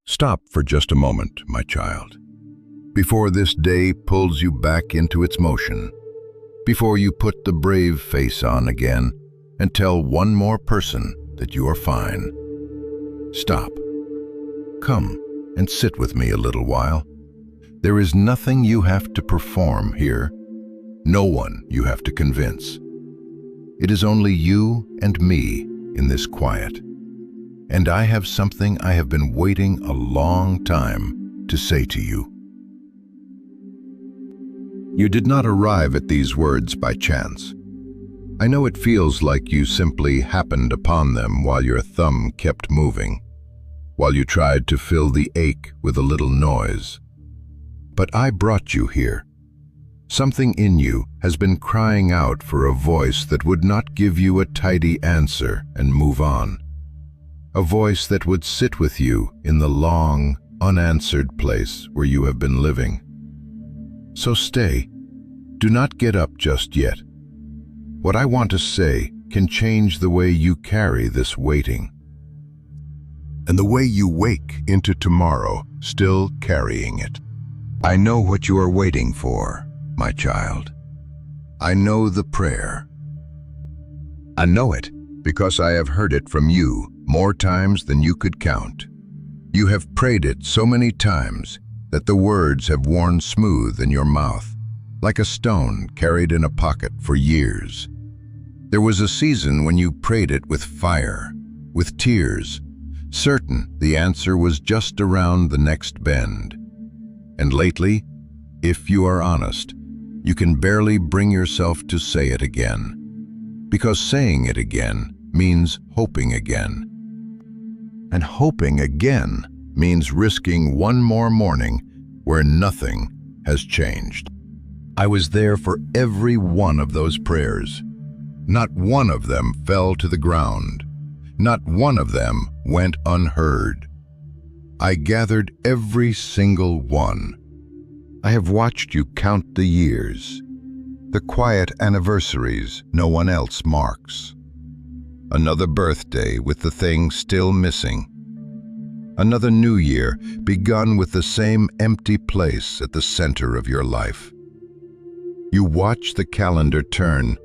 Stop for just a moment, my child. Before this day pulls you back into its motion, before you put the brave face on again and tell one more person that you are fine. Stop. Come and sit with me a little while. There is nothing you have to perform here, no one you have to convince. It is only you and me in this quiet. And I have something I have been waiting a long time to say to you. You did not arrive at these words by chance. I know it feels like you simply happened upon them while your thumb kept moving, while you tried to fill the ache with a little noise. But I brought you here. Something in you has been crying out for a voice that would not give you a tidy answer and move on. A voice that would sit with you in the long, unanswered place where you have been living. So stay. Do not get up just yet. What I want to say can change the way you carry this waiting. And the way you wake into tomorrow, still carrying it. I know what you are waiting for, my child. I know the prayer. I know it because I have heard it from you more times than you could count. You have prayed it so many times that the words have worn smooth in your mouth, like a stone carried in a pocket for years. There was a season when you prayed it with fire, with tears, certain the answer was just around the next bend. And lately, if you are honest, you can barely bring yourself to say it again, because saying it again means hoping again. And hoping again means risking one more morning where nothing has changed. I was there for every one of those prayers. Not one of them fell to the ground. Not one of them went unheard. I gathered every single one. I have watched you count the years, the quiet anniversaries no one else marks. Another birthday with the thing still missing. Another new year begun with the same empty place at the center of your life. You watch the calendar turn,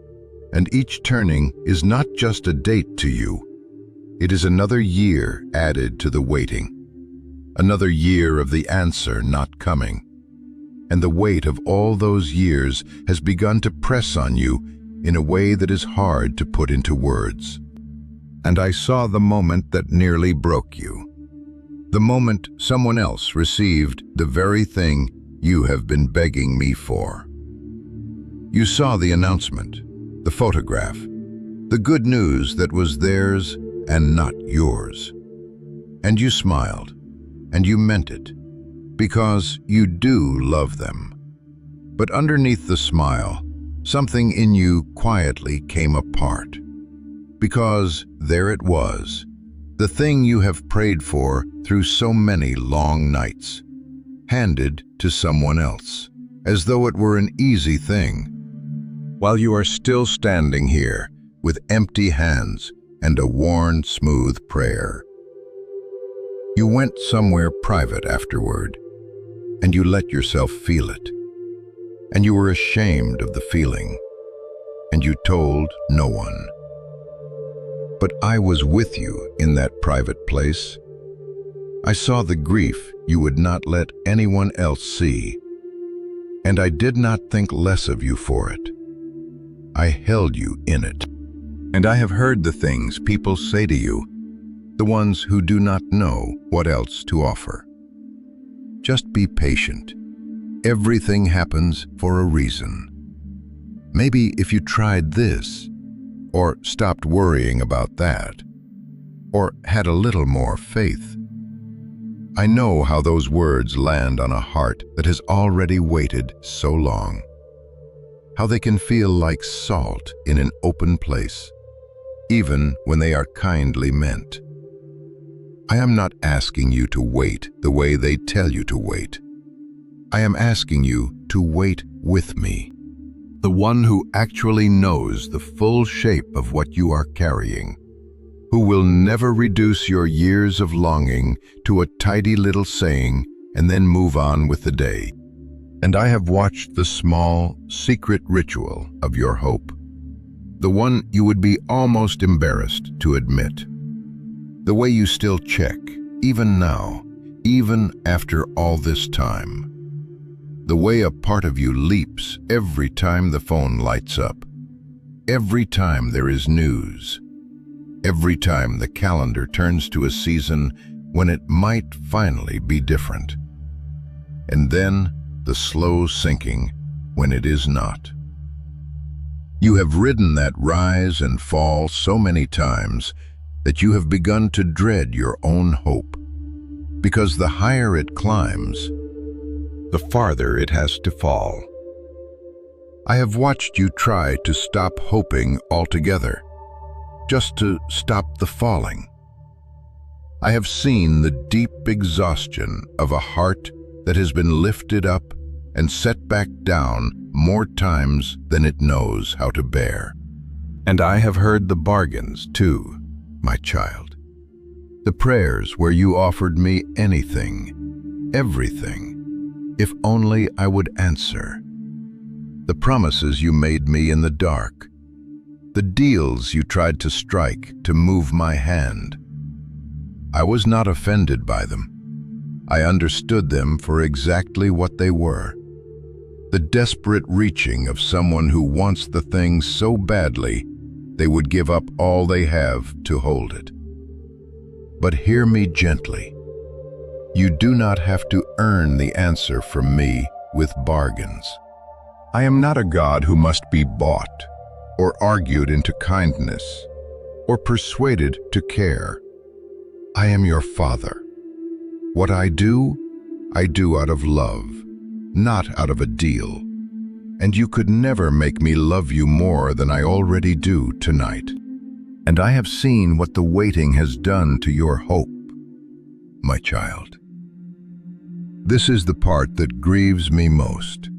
and each turning is not just a date to you. It is another year added to the waiting. Another year of the answer not coming. And the weight of all those years has begun to press on you in a way that is hard to put into words. And I saw the moment that nearly broke you. The moment someone else received the very thing you have been begging me for. You saw the announcement, the photograph, the good news that was theirs and not yours. And you smiled, and you meant it, because you do love them. But underneath the smile, something in you quietly came apart. Because there it was, the thing you have prayed for through so many long nights, handed to someone else, as though it were an easy thing. While you are still standing here with empty hands and a worn, smooth prayer. You went somewhere private afterward, and you let yourself feel it. And you were ashamed of the feeling, and you told no one. But I was with you in that private place. I saw the grief you would not let anyone else see, and I did not think less of you for it. I held you in it. And I have heard the things people say to you, the ones who do not know what else to offer. Just be patient. Everything happens for a reason. Maybe if you tried this, or stopped worrying about that, or had a little more faith. I know how those words land on a heart that has already waited so long. How they can feel like salt in an open place, even when they are kindly meant. I am not asking you to wait the way they tell you to wait. I am asking you to wait with me, the one who actually knows the full shape of what you are carrying, who will never reduce your years of longing to a tidy little saying and then move on with the day. And I have watched the small, secret ritual of your hope, the one you would be almost embarrassed to admit. The way you still check, even now, even after all this time. The way a part of you leaps every time the phone lights up, every time there is news, every time the calendar turns to a season when it might finally be different. And then the slow sinking when it is not. You have ridden that rise and fall so many times that you have begun to dread your own hope, because the higher it climbs, the farther it has to fall. I have watched you try to stop hoping altogether, just to stop the falling. I have seen the deep exhaustion of a heart that has been lifted up and set back down more times than it knows how to bear. And I have heard the bargains too, my child. The prayers where you offered me anything, everything, if only I would answer. The promises you made me in the dark. The deals you tried to strike to move my hand. I was not offended by them. I understood them for exactly what they were. The desperate reaching of someone who wants the thing so badly they would give up all they have to hold it. But hear me gently. You do not have to earn the answer from me with bargains. I am not a God who must be bought, or argued into kindness, or persuaded to care. I am your Father. What I do out of love, not out of a deal. And you could never make me love you more than I already do tonight. And I have seen what the waiting has done to your hope, my child. This is the part that grieves me most.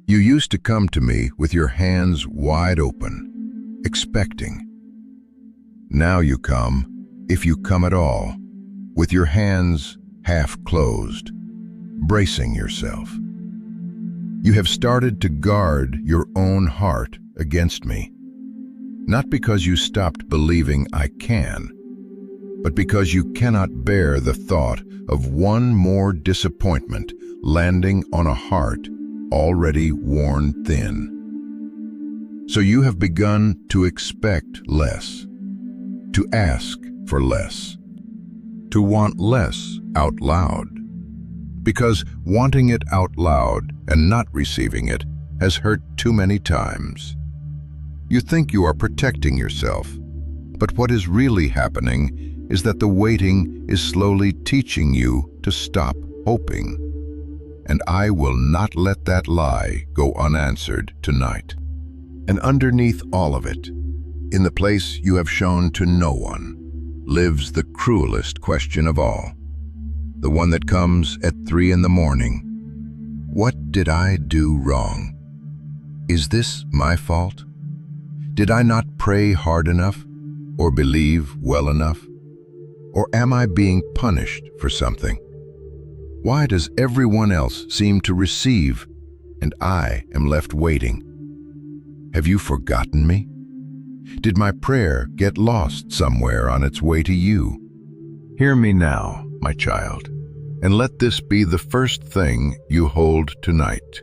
You used to come to me with your hands wide open, expecting. Now you come, if you come at all, with your hands half closed, bracing yourself. You have started to guard your own heart against me, not because you stopped believing I can, but because you cannot bear the thought of one more disappointment landing on a heart already worn thin. So you have begun to expect less, to ask for less, to want less out loud, because wanting it out loud and not receiving it has hurt too many times. You think you are protecting yourself, but what is really happening is that the waiting is slowly teaching you to stop hoping. And I will not let that lie go unanswered tonight. And underneath all of it, in the place you have shown to no one, lives the cruelest question of all, the one that comes at 3 in the morning. What did I do wrong? Is this my fault? Did I not pray hard enough, or believe well enough? Or am I being punished for something? Why does everyone else seem to receive, and I am left waiting? Have you forgotten me? Did my prayer get lost somewhere on its way to you? Hear me now, my child, and let this be the first thing you hold tonight.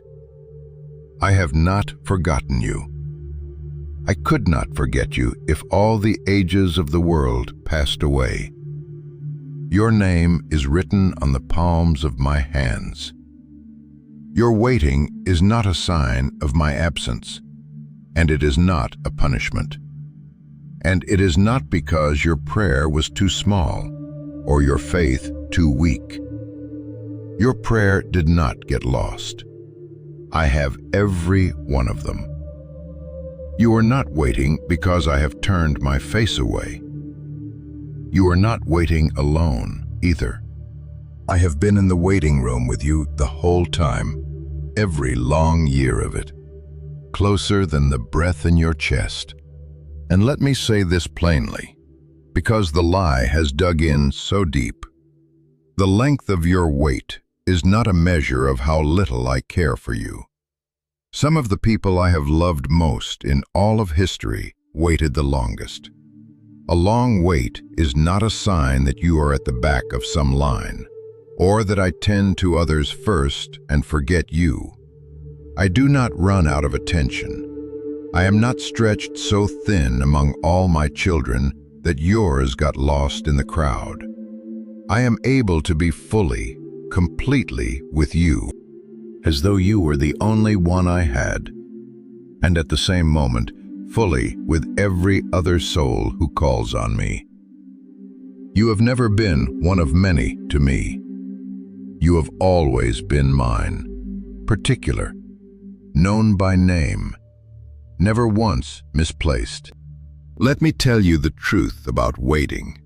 I have not forgotten you. I could not forget you if all the ages of the world passed away. Your name is written on the palms of my hands. Your waiting is not a sign of my absence, and it is not a punishment. And it is not because your prayer was too small or your faith too weak. Your prayer did not get lost. I have every one of them. You are not waiting because I have turned my face away. You are not waiting alone either. I have been in the waiting room with you the whole time, every long year of it, closer than the breath in your chest. And let me say this plainly, because the lie has dug in so deep. The length of your wait is not a measure of how little I care for you. Some of the people I have loved most in all of history waited the longest. A long wait is not a sign that you are at the back of some line, or that I tend to others first and forget you. I do not run out of attention. I am not stretched so thin among all my children that yours got lost in the crowd. I am able to be fully, completely with you, as though you were the only one I had, and at the same moment, fully with every other soul who calls on me. You have never been one of many to me. You have always been mine, particular, known by name, never once misplaced. Let me tell you the truth about waiting,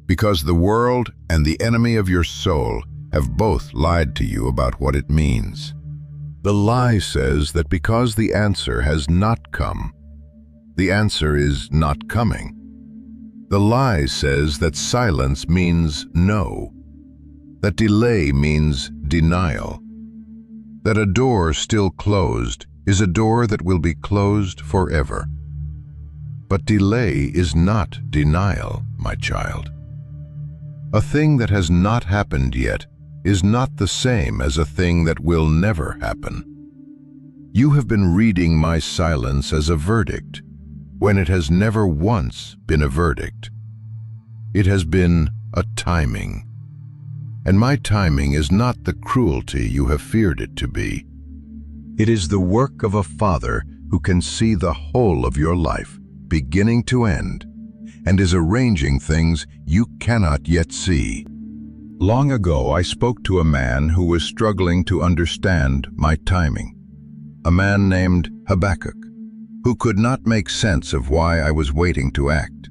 because the world and the enemy of your soul have both lied to you about what it means. The lie says that because the answer has not come, the answer is not coming. The lie says that silence means no, that delay means denial, that a door still closed is a door that will be closed forever. But delay is not denial, my child. A thing that has not happened yet is not the same as a thing that will never happen. You have been reading my silence as a verdict, when it has never once been a verdict. It has been a timing. And my timing is not the cruelty you have feared it to be. It is the work of a Father who can see the whole of your life, beginning to end, and is arranging things you cannot yet see. Long ago, I spoke to a man who was struggling to understand my timing, a man named Habakkuk, who could not make sense of why I was waiting to act.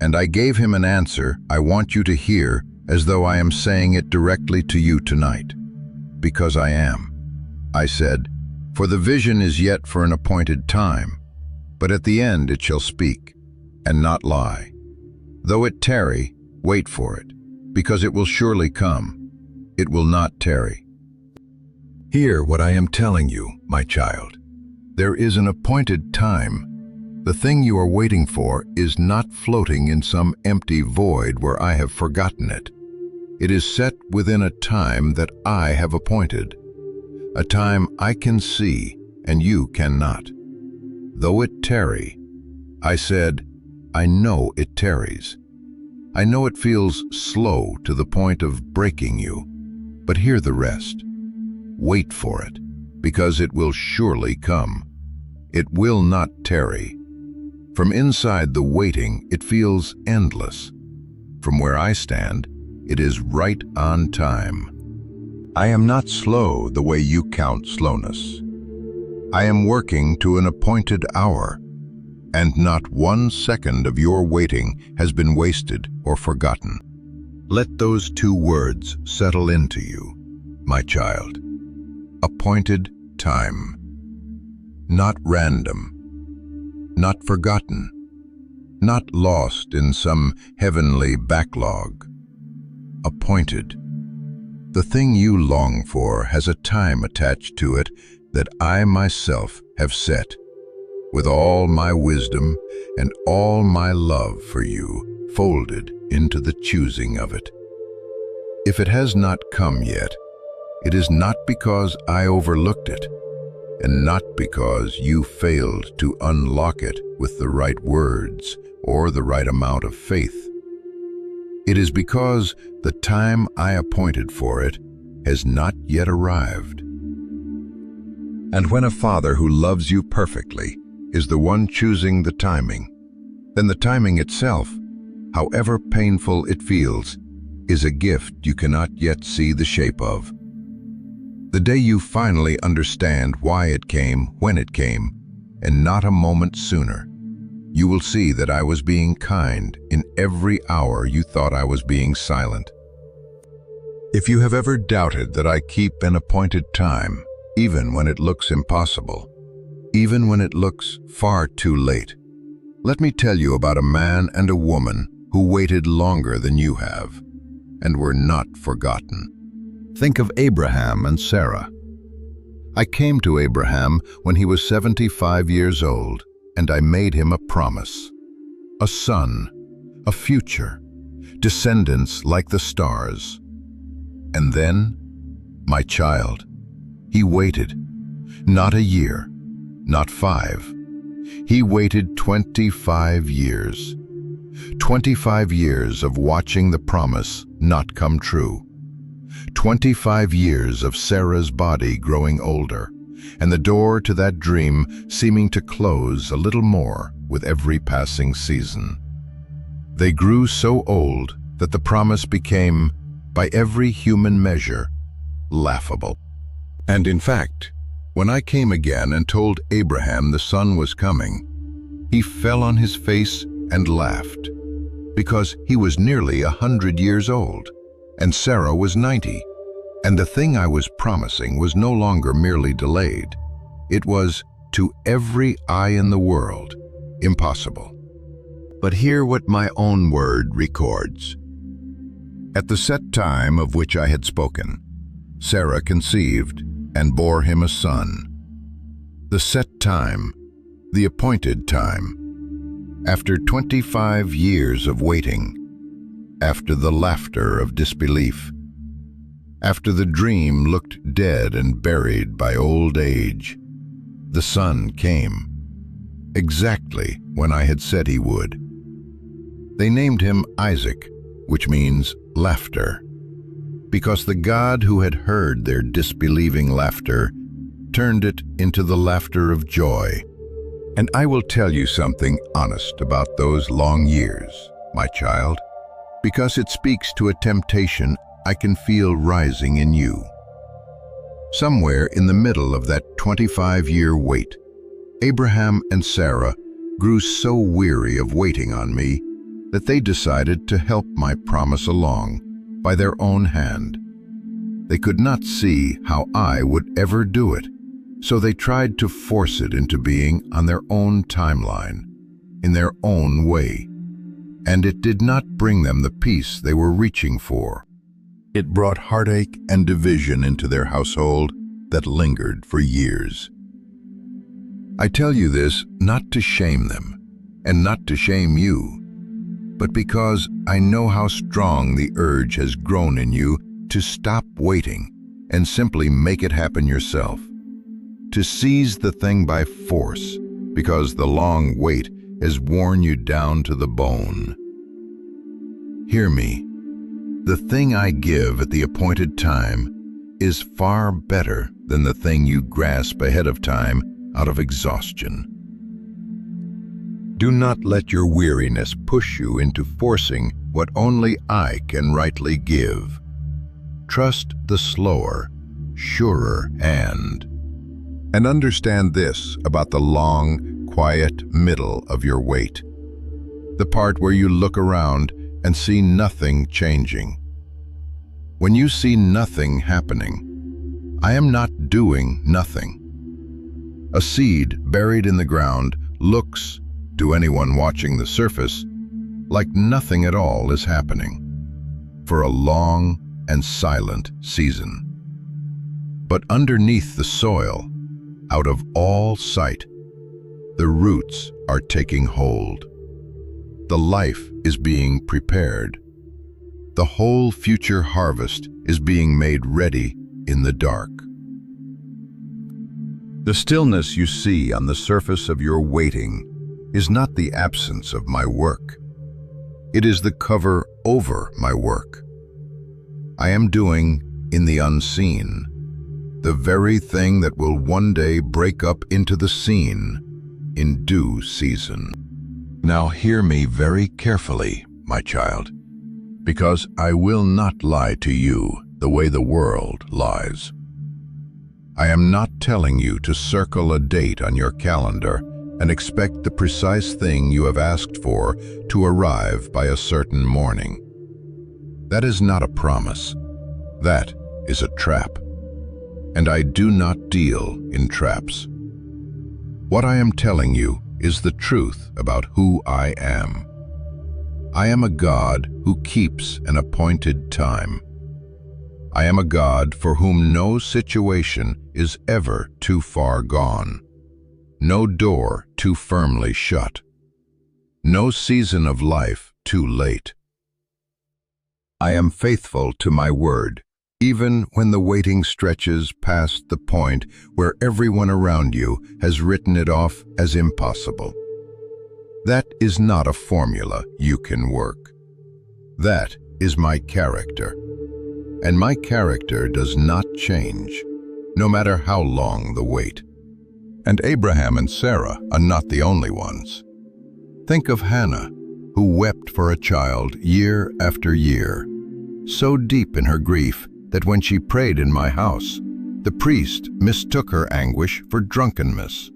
And I gave him an answer I want you to hear as though I am saying it directly to you tonight, because I am. I said, "For the vision is yet for an appointed time, but at the end it shall speak, and not lie. Though it tarry, wait for it, because it will surely come. It will not tarry." Hear what I am telling you, my child. There is an appointed time. The thing you are waiting for is not floating in some empty void where I have forgotten it. It is set within a time that I have appointed, a time I can see and you cannot. Though it tarry, I said, I know it tarries. I know it feels slow to the point of breaking you, but hear the rest. Wait for it, because it will surely come. It will not tarry. From inside the waiting, it feels endless. From where I stand, it is right on time. I am not slow the way you count slowness. I am working to an appointed hour, and not 1 second of your waiting has been wasted or forgotten. Let those 2 words settle into you, my child. Appointed time. Not random. Not forgotten. Not lost in some heavenly backlog. Appointed. The thing you long for has a time attached to it that I myself have set, with all my wisdom and all my love for you folded into the choosing of it. If it has not come yet, it is not because I overlooked it, and not because you failed to unlock it with the right words or the right amount of faith. It is because the time I appointed for it has not yet arrived. And when a father who loves you perfectly is the one choosing the timing, then the timing itself, however painful it feels, is a gift you cannot yet see the shape of. The day you finally understand why it came when it came, and not a moment sooner, you will see that I was being kind in every hour you thought I was being silent. If you have ever doubted that I keep an appointed time, even when it looks impossible, even when it looks far too late, let me tell you about a man and a woman who waited longer than you have and were not forgotten. Think of Abraham and Sarah. I came to Abraham when he was 75 years old, and I made him a promise. A son, a future, descendants like the stars. And then, my child, he waited, not a year, not 5. He waited 25 years. 25 years of watching the promise not come true. 25 years of Sarah's body growing older, and the door to that dream seeming to close a little more with every passing season. They grew so old that the promise became, by every human measure, laughable. And in fact, when I came again and told Abraham the son was coming, he fell on his face and laughed, because he was nearly 100 years old, and Sarah was 90, and the thing I was promising was no longer merely delayed. It was, to every eye in the world, impossible. But hear what my own word records. At the set time of which I had spoken, Sarah conceived and bore him a son. The set time, the appointed time. After 25 years of waiting, after the laughter of disbelief, after the dream looked dead and buried by old age, the son came, exactly when I had said he would. They named him Isaac, which means laughter, because the God who had heard their disbelieving laughter turned it into the laughter of joy. And I will tell you something honest about those long years, my child, because it speaks to a temptation I can feel rising in you. Somewhere in the middle of that 25-year wait, Abraham and Sarah grew so weary of waiting on me that they decided to help my promise along by their own hand. They could not see how I would ever do it, so they tried to force it into being on their own timeline, in their own way. And it did not bring them the peace they were reaching for. It brought heartache and division into their household that lingered for years. I tell you this not to shame them, and not to shame you, but because I know how strong the urge has grown in you to stop waiting and simply make it happen yourself, to seize the thing by force, because the long wait has worn you down to the bone. Hear me. The thing I give at the appointed time is far better than the thing you grasp ahead of time out of exhaustion. Do not let your weariness push you into forcing what only I can rightly give. Trust the slower, surer hand. And understand this about the long, quiet middle of your wait. The part where you look around and see nothing changing. When you see nothing happening, I am not doing nothing. A seed buried in the ground looks, to anyone watching the surface, like nothing at all is happening for a long and silent season. But underneath the soil, out of all sight, the roots are taking hold. The life is being prepared. The whole future harvest is being made ready in the dark. The stillness you see on the surface of your waiting is not the absence of my work. It is the cover over my work. I am doing, in the unseen, the very thing that will one day break up into the seen in due season. Now hear me very carefully, my child, because I will not lie to you the way the world lies. I am not telling you to circle a date on your calendar and expect the precise thing you have asked for to arrive by a certain morning. That is not a promise. That is a trap. And I do not deal in traps. What I am telling you is the truth about who I am. I am a God who keeps an appointed time. I am a God for whom no situation is ever too far gone, no door too firmly shut, no season of life too late. I am faithful to my word, even when the waiting stretches past the point where everyone around you has written it off as impossible. That is not a formula you can work. That is my character. And my character does not change, no matter how long the wait. And Abraham and Sarah are not the only ones. Think of Hannah, who wept for a child year after year, so deep in her grief that when she prayed in my house, the priest mistook her anguish for drunkenness.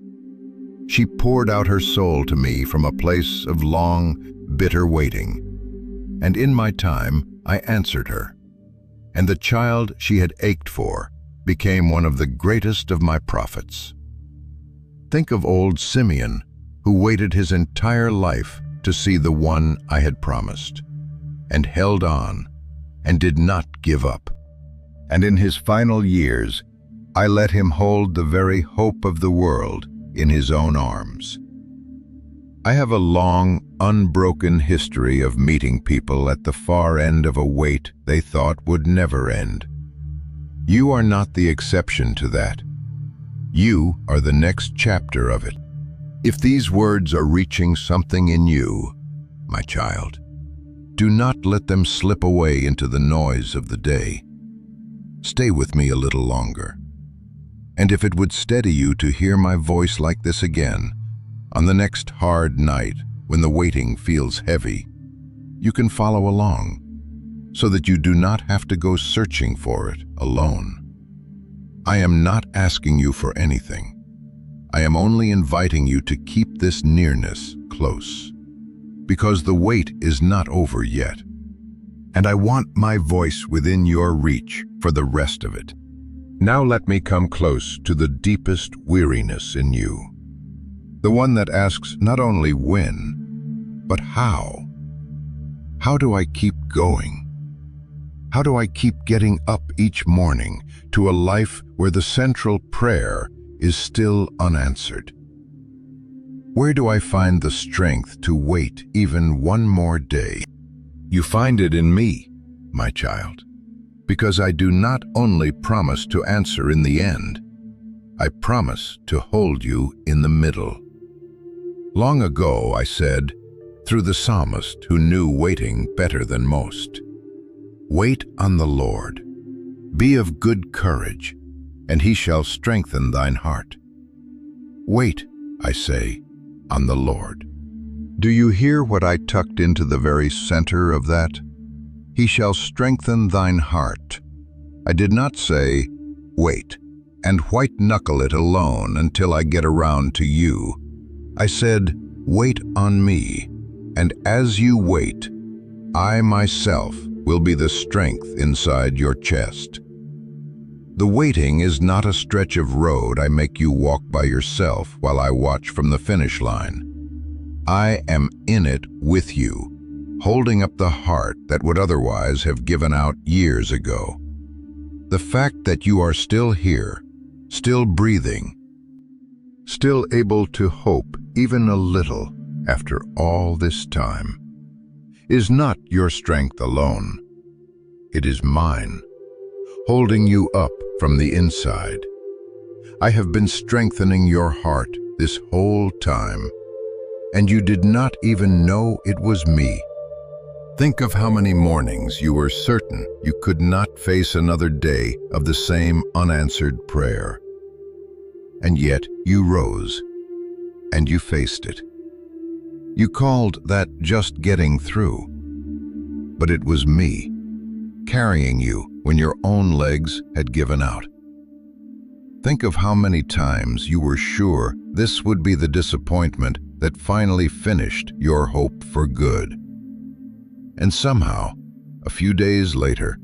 She poured out her soul to me from a place of long, bitter waiting. And in my time, I answered her. And the child she had ached for became one of the greatest of my prophets. Think of old Simeon, who waited his entire life to see the one I had promised, and held on, and did not give up. And in his final years, I let him hold the very hope of the world in his own arms. I have a long, unbroken history of meeting people at the far end of a wait they thought would never end. You are not the exception to that. You are the next chapter of it. If these words are reaching something in you, my child, do not let them slip away into the noise of the day. Stay with me a little longer. And if it would steady you to hear my voice like this again, on the next hard night when the waiting feels heavy, you can follow along, so that you do not have to go searching for it alone. I am not asking you for anything. I am only inviting you to keep this nearness close, because the wait is not over yet, and I want my voice within your reach for the rest of it. Now let me come close to the deepest weariness in you, the one that asks not only when, but how. How do I keep going? How do I keep getting up each morning to a life where the central prayer is still unanswered? Where do I find the strength to wait even one more day? You find it in me, my child, because I do not only promise to answer in the end, I promise to hold you in the middle. Long ago I said, through the psalmist who knew waiting better than most, "Wait on the Lord, be of good courage, and he shall strengthen thine heart." Wait, I say, on the Lord. Do you hear what I tucked into the very center of that? He shall strengthen thine heart. I did not say, wait, and white-knuckle it alone until I get around to you. I said, wait on me, and as you wait, I myself will be the strength inside your chest. The waiting is not a stretch of road I make you walk by yourself while I watch from the finish line. I am in it with you, holding up the heart that would otherwise have given out years ago. The fact that you are still here, still breathing, still able to hope even a little after all this time, is not your strength alone. It is mine, holding you up from the inside. I have been strengthening your heart this whole time, and you did not even know it was me. Think of how many mornings you were certain you could not face another day of the same unanswered prayer. And yet you rose, and you faced it. You called that just getting through, but it was me, carrying you when your own legs had given out. Think of how many times you were sure this would be the disappointment that finally finished your hope for good. And somehow, a few days later,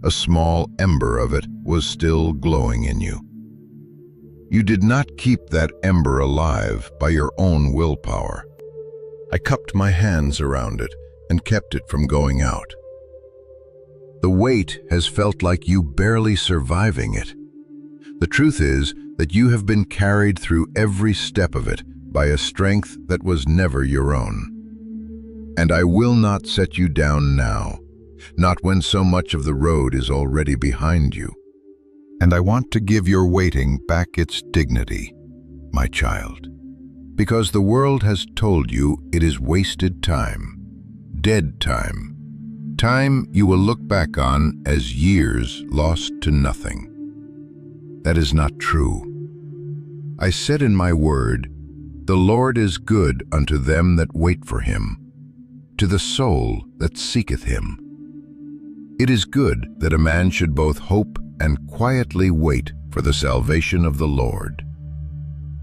a small ember of it was still glowing in you. You did not keep that ember alive by your own willpower. I cupped my hands around it and kept it from going out. The weight has felt like you barely surviving it. The truth is that you have been carried through every step of it by a strength that was never your own. And I will not set you down now, not when so much of the road is already behind you. And I want to give your waiting back its dignity, my child, because the world has told you it is wasted time, dead time, time you will look back on as years lost to nothing. That is not true. I said in my word, "The Lord is good unto them that wait for him, to the soul that seeketh him." It is good that a man should both hope and quietly wait for the salvation of the Lord.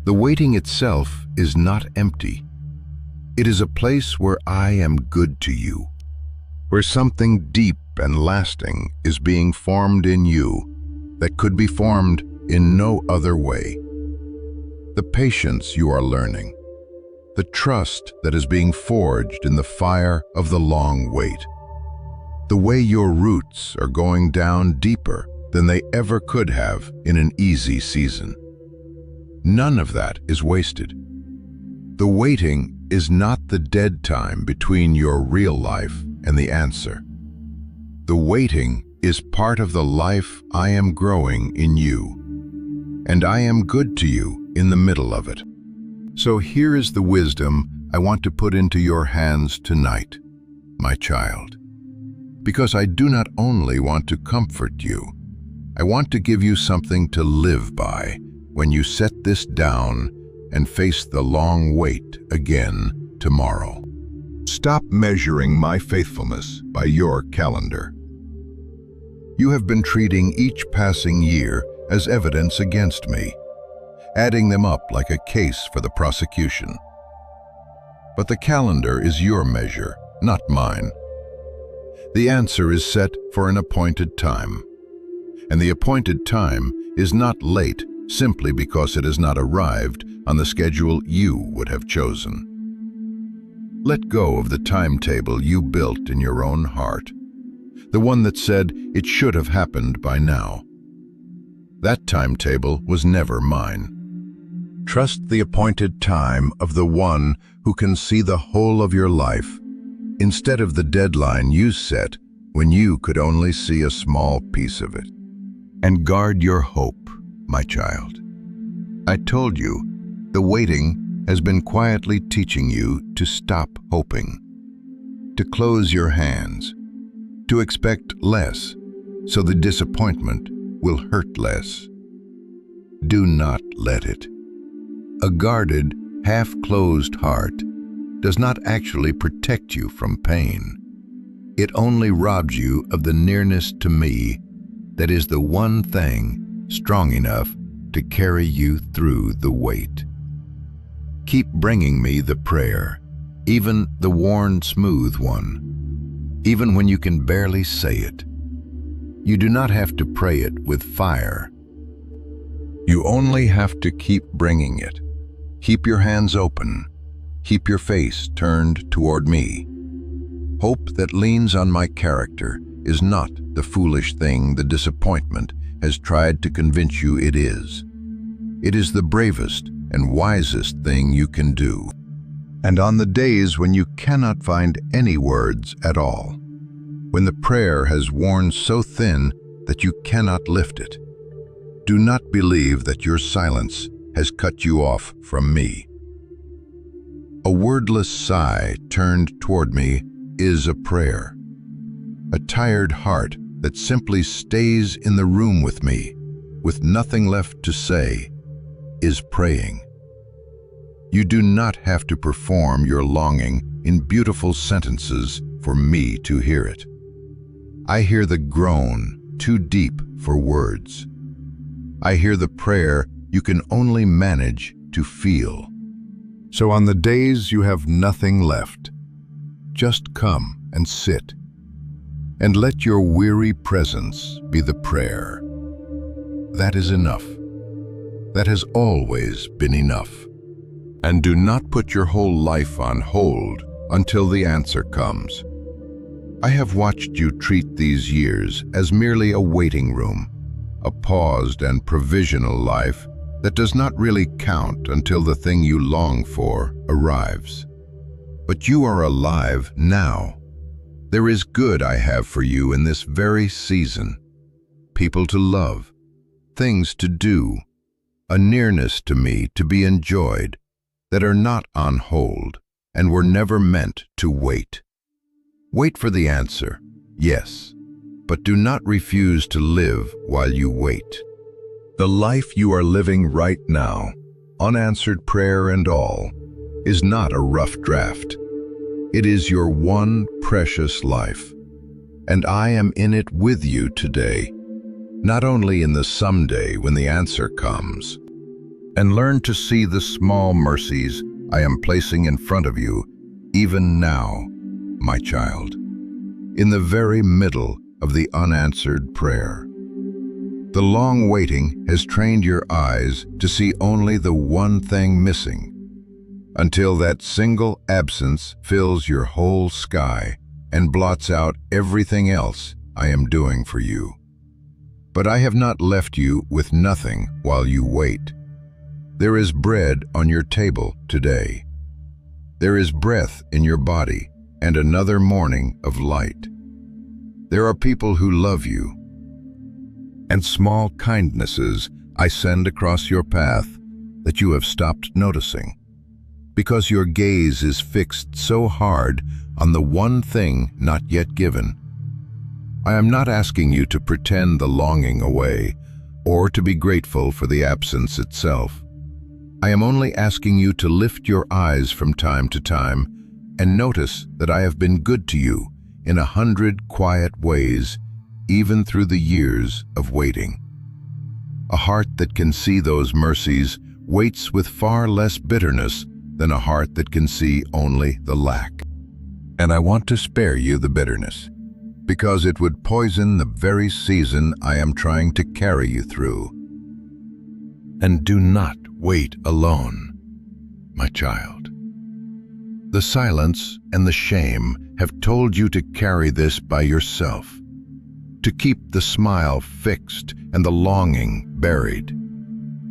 The waiting itself is not empty. It is a place where I am good to you, where something deep and lasting is being formed in you that could be formed in no other way. The patience you are learning, the trust that is being forged in the fire of the long wait, the way your roots are going down deeper than they ever could have in an easy season. None of that is wasted. The waiting is not the dead time between your real life and the answer. The waiting is part of the life I am growing in you, and I am good to you in the middle of it. So here is the wisdom I want to put into your hands tonight, my child. Because I do not only want to comfort you, I want to give you something to live by when you set this down and face the long wait again tomorrow. Stop measuring my faithfulness by your calendar. You have been treating each passing year as evidence against me, adding them up like a case for the prosecution. But the calendar is your measure, not mine. The answer is set for an appointed time, and the appointed time is not late simply because it has not arrived on the schedule you would have chosen. Let go of the timetable you built in your own heart, the one that said it should have happened by now. That timetable was never mine. Trust the appointed time of the one who can see the whole of your life, instead of the deadline you set when you could only see a small piece of it. And guard your hope, my child. I told you, the waiting has been quietly teaching you to stop hoping, to close your hands, to expect less, so the disappointment will hurt less. Do not let it. A guarded, half-closed heart does not actually protect you from pain. It only robs you of the nearness to me that is the one thing strong enough to carry you through the wait. Keep bringing me the prayer, even the worn, smooth one, even when you can barely say it. You do not have to pray it with fire. You only have to keep bringing it. Keep your hands open. Keep your face turned toward me. Hope that leans on my character is not the foolish thing the disappointment has tried to convince you it is. It is the bravest and wisest thing you can do. And on the days when you cannot find any words at all, when the prayer has worn so thin that you cannot lift it, do not believe that your silence has cut you off from me. A wordless sigh turned toward me is a prayer. A tired heart that simply stays in the room with me, with nothing left to say, is praying. You do not have to perform your longing in beautiful sentences for me to hear it. I hear the groan too deep for words. I hear the prayer you can only manage to feel. So on the days you have nothing left, just come and sit, and let your weary presence be the prayer. That is enough. That has always been enough. And do not put your whole life on hold until the answer comes. I have watched you treat these years as merely a waiting room, a paused and provisional life that does not really count until the thing you long for arrives. But you are alive now. There is good I have for you in this very season. People to love, things to do, a nearness to me to be enjoyed, that are not on hold and were never meant to wait. Wait for the answer, yes, but do not refuse to live while you wait. The life you are living right now, unanswered prayer and all, is not a rough draft. It is your one precious life, and I am in it with you today, not only in the someday when the answer comes. And learn to see the small mercies I am placing in front of you, even now, my child, in the very middle of the unanswered prayer. The long waiting has trained your eyes to see only the one thing missing, until that single absence fills your whole sky and blots out everything else I am doing for you. But I have not left you with nothing while you wait. There is bread on your table today. There is breath in your body and another morning of light. There are people who love you, and small kindnesses I send across your path that you have stopped noticing, because your gaze is fixed so hard on the one thing not yet given. I am not asking you to pretend the longing away or to be grateful for the absence itself. I am only asking you to lift your eyes from time to time and notice that I have been good to you in 100 quiet ways, even through the years of waiting. A heart that can see those mercies waits with far less bitterness than a heart that can see only the lack. And I want to spare you the bitterness, because it would poison the very season I am trying to carry you through. And do not wait alone, my child. The silence and the shame have told you to carry this by yourself, to keep the smile fixed and the longing buried,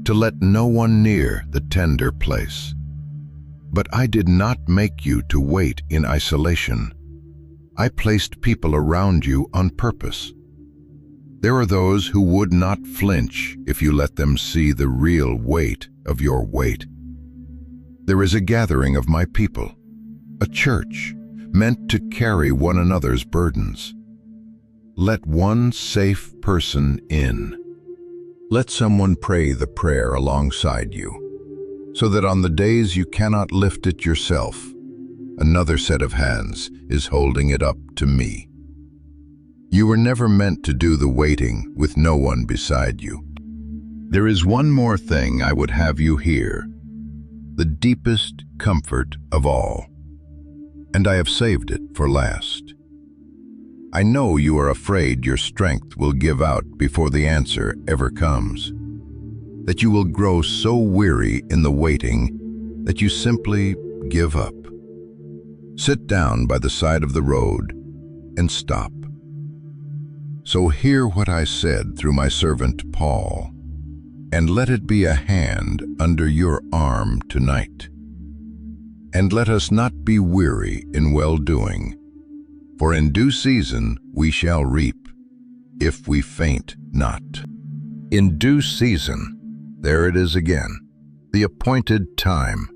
to let no one near the tender place. But I did not make you to wait in isolation. I placed people around you on purpose. There are those who would not flinch if you let them see the real weight of your wait. There is a gathering of my people, a church meant to carry one another's burdens. Let one safe person in. Let someone pray the prayer alongside you, so that on the days you cannot lift it yourself, another set of hands is holding it up to me. You were never meant to do the waiting with no one beside you. There is one more thing I would have you hear, the deepest comfort of all, and I have saved it for last. I know you are afraid your strength will give out before the answer ever comes, that you will grow so weary in the waiting that you simply give up. Sit down by the side of the road and stop. So hear what I said through my servant Paul, and let it be a hand under your arm tonight. And let us not be weary in well-doing, for in due season we shall reap, if we faint not. In due season, there it is again, the appointed time,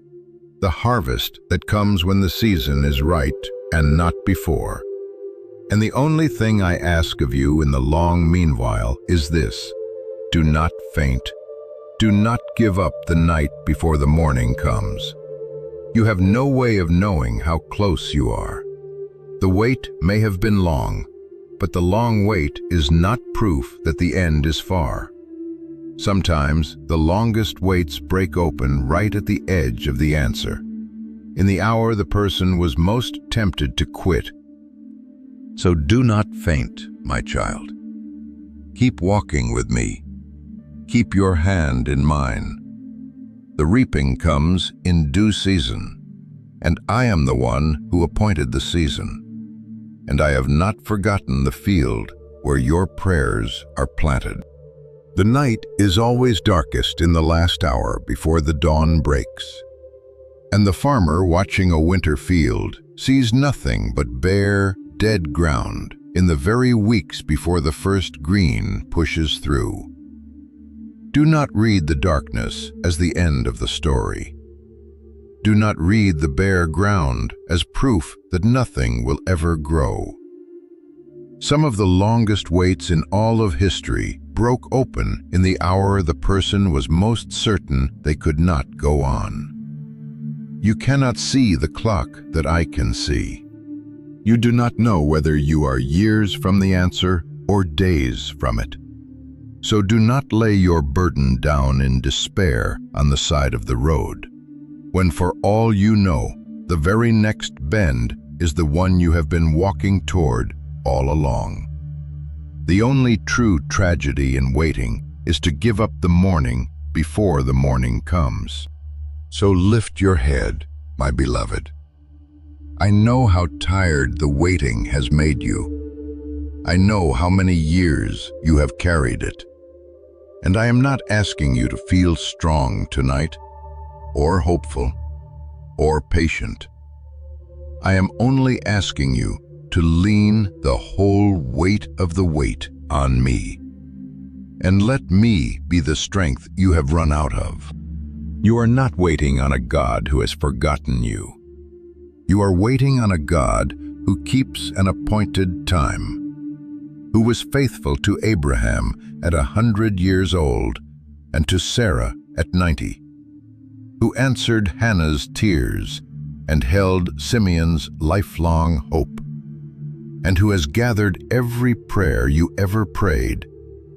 the harvest that comes when the season is right and not before. And the only thing I ask of you in the long meanwhile is this: do not faint. Do not give up the night before the morning comes. You have no way of knowing how close you are. The wait may have been long, but the long wait is not proof that the end is far. Sometimes the longest waits break open right at the edge of the answer, in the hour the person was most tempted to quit. So do not faint, my child. Keep walking with me. Keep your hand in mine. The reaping comes in due season, and I am the one who appointed the season. and I have not forgotten the field where your prayers are planted. The night is always darkest in the last hour before the dawn breaks, and the farmer watching a winter field sees nothing but bare, dead ground in the very weeks before the first green pushes through. Do not read the darkness as the end of the story. Do not read the bare ground as proof that nothing will ever grow. Some of the longest waits in all of history broke open in the hour the person was most certain they could not go on. You cannot see the clock that I can see. You do not know whether you are years from the answer or days from it. So do not lay your burden down in despair on the side of the road, when for all you know, the very next bend is the one you have been walking toward all along. The only true tragedy in waiting is to give up the morning before the morning comes. So lift your head, my beloved. I know how tired the waiting has made you. I know how many years you have carried it. And I am not asking you to feel strong tonight, or hopeful, or patient. I am only asking you to lean the whole weight of the weight on me, and let me be the strength you have run out of. You are not waiting on a God who has forgotten you. You are waiting on a God who keeps an appointed time, who was faithful to Abraham at 100 years old and to Sarah at 90, who answered Hannah's tears and held Simeon's lifelong hope, and who has gathered every prayer you ever prayed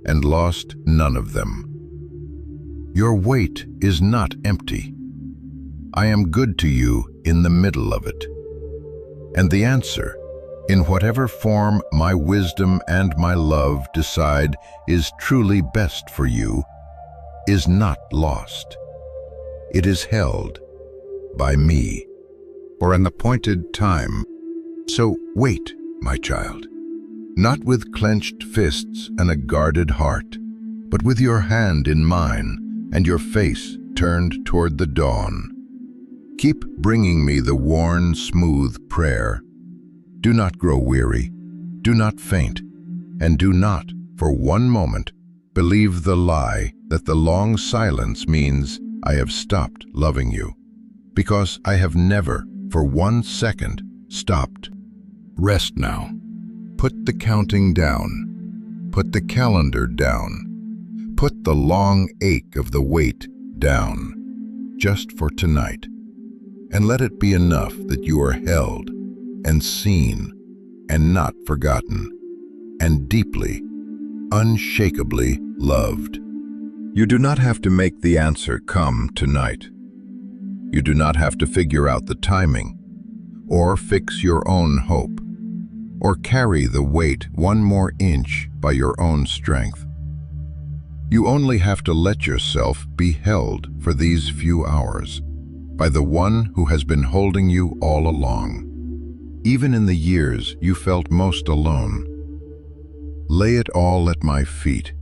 and lost none of them. Your wait is not empty. I am good to you in the middle of it. And the answer, in whatever form my wisdom and my love decide is truly best for you, is not lost. It is held by me for an appointed time. So wait, my child, not with clenched fists and a guarded heart, but with your hand in mine and your face turned toward the dawn. Keep bringing me the worn, smooth prayer. Do not grow weary, do not faint, and do not, for one moment, believe the lie that the long silence means I have stopped loving you, because I have never, for 1 second, stopped. Rest now. Put the counting down. Put the calendar down. Put the long ache of the wait down, just for tonight. And let it be enough that you are held and seen and not forgotten and deeply, unshakably loved. You do not have to make the answer come tonight. You do not have to figure out the timing or fix your own hope or carry the weight 1 more inch by your own strength. You only have to let yourself be held for these few hours by the one who has been holding you all along, even in the years you felt most alone. Lay it all at my feet.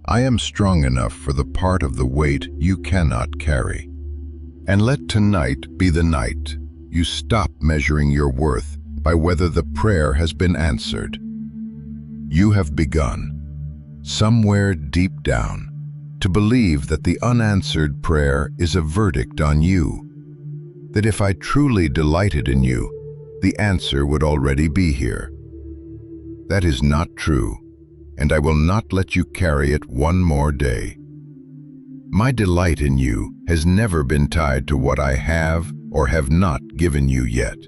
I am strong enough for the part of the weight you cannot carry. And let tonight be the night you stop measuring your worth by whether the prayer has been answered. You have begun, somewhere deep down, to believe that the unanswered prayer is a verdict on you, that if I truly delighted in you, the answer would already be here. That is not true, and I will not let you carry it 1 more day. My delight in you has never been tied to what I have or have not given you yet.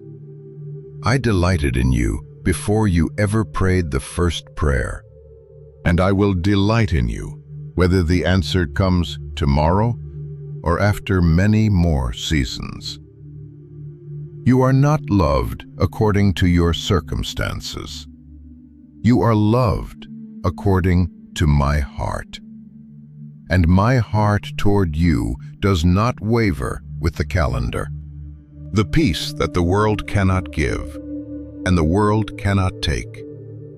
I delighted in you before you ever prayed the first prayer, and I will delight in you whether the answer comes tomorrow or after many more seasons. You are not loved according to your circumstances. You are loved according to my heart. And my heart toward you does not waver with the calendar. The peace that the world cannot give, and the world cannot take,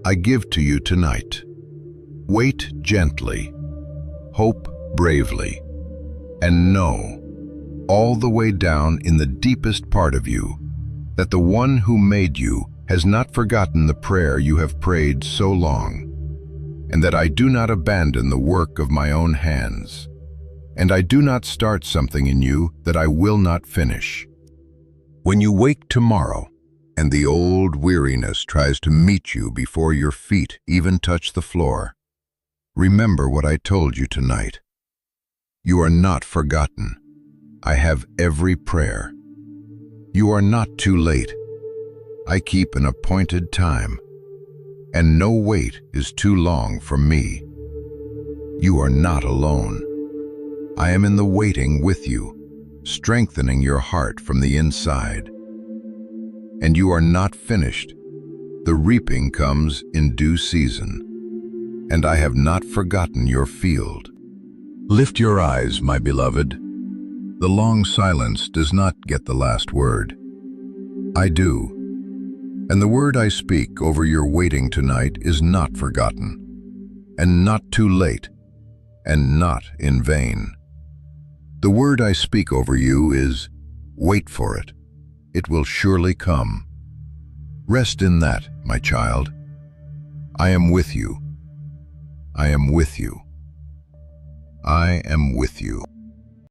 I give to you tonight. Wait gently, hope bravely, and know, all the way down in the deepest part of you, that the one who made you has not forgotten the prayer you have prayed so long, and that I do not abandon the work of my own hands, and I do not start something in you that I will not finish. When you wake tomorrow, and the old weariness tries to meet you before your feet even touch the floor, remember what I told you tonight. You are not forgotten. I have every prayer. You are not too late. I keep an appointed time, and no wait is too long for me. You are not alone. I am in the waiting with you, strengthening your heart from the inside. And you are not finished. The reaping comes in due season, and I have not forgotten your field. Lift your eyes, my beloved. The long silence does not get the last word. I do. And the word I speak over your waiting tonight is not forgotten, and not too late, and not in vain. The word I speak over you is, wait for it. It will surely come. Rest in that, my child. I am with you. I am with you. I am with you.